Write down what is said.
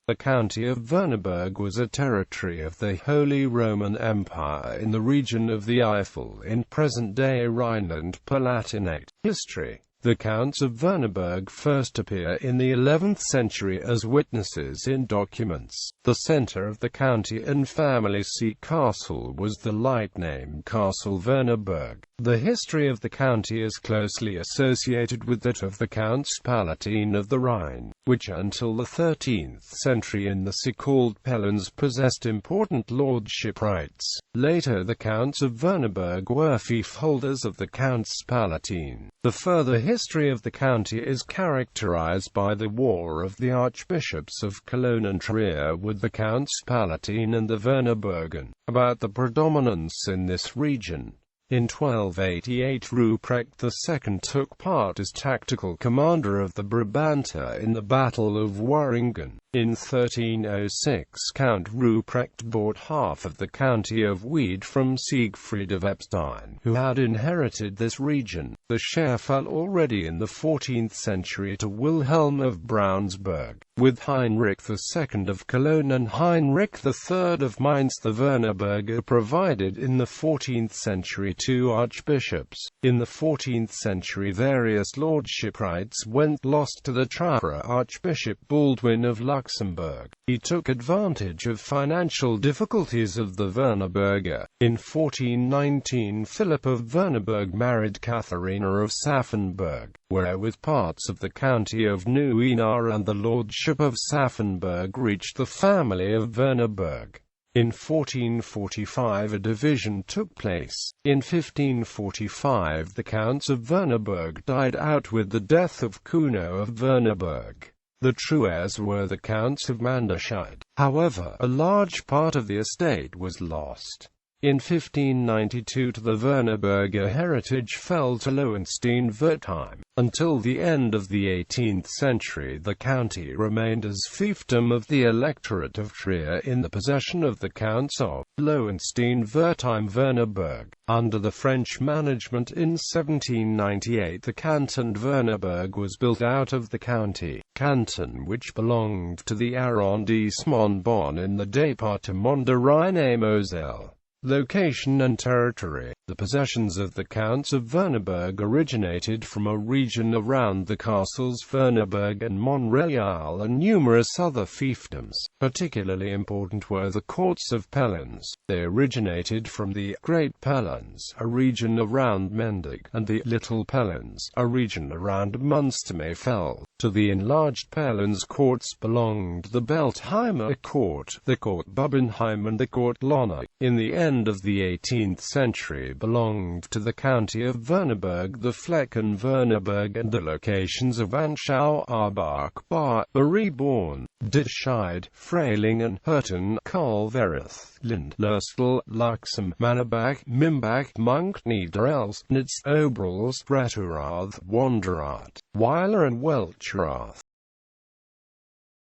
The County of Virneburg was a territory of the Holy Roman Empire in the region of the Eifel in present-day Rhineland-Palatinate. History. The Counts of Virneburg first appear in the 11th century as witnesses in documents. The centre of the county and family seat castle was the like-named Castle Virneburg. The history of the county is closely associated with that of the Counts Palatine of the Rhine, which until the 13th century in the so-called Pelens possessed important lordship rights. Later the Counts of Virneburg were fiefholders of the Counts Palatine. The further history of the county is characterized by the war of the archbishops of Cologne and Trier with the Counts Palatine and the Virneburgen, about the predominance in this region. In 1288 Ruprecht II took part as tactical commander of the Brabanter in the Battle of Waringen. In 1306 Count Ruprecht bought half of the county of Wied from Siegfried of Eppstein, who had inherited this region. The share fell already in the 14th century to Wilhelm of Braunsberg. With Heinrich II of Cologne and Heinrich III of Mainz, the Virneburger provided in the 14th century two archbishops. In the 14th century various lordship rights went lost to the Trapper Archbishop Baldwin of Luxembourg. He took advantage of financial difficulties of the Virneburger. In 1419 Philip of Virneburg married Katharina of Saffenburg, wherewith parts of the county of Neuenahr and the lordship of Saffenburg reached the family of Virneburg. In 1445 a division took place. In 1545 the Counts of Virneburg died out with the death of Kuno of Virneburg. The true heirs were the Counts of Manderscheid. However, a large part of the estate was lost. In 1592 the Virneburger heritage fell to Lowenstein-Wertheim. Until the end of the 18th century the county remained as fiefdom of the electorate of Trier in the possession of the Counts of Lowenstein-Wertheim-Virneburg. Under the French management in 1798 the Canton Virneburg was built out of the county, canton which belonged to the arrondissement Bonn in the département de Rhine-et-Moselle. Location and territory. The possessions of the Counts of Virneburg originated from a region around the castles Virneburg and Monreal and numerous other fiefdoms. Particularly important were the courts of Pelens. They originated from the Great Pelens, a region around Mendig, and the Little Pelens, a region around Münstermayfeld. To the enlarged Pelens courts belonged the Beltheimer court, the court Bubenheim and the court Lonna. In the end of the 18th century belonged to the county of Virneburg the Flecken Virneburg and the locations of Anschau, Arbach, Bar, Reborn, Ditscheid, Freilingen, Hürten, Kalvereth, Lind, Lurstel, Luxem, Mannebach, Mimbach, Munk, Niederelsnitz, Oberals, Breturath, Wanderath, Weiler and Welchrath.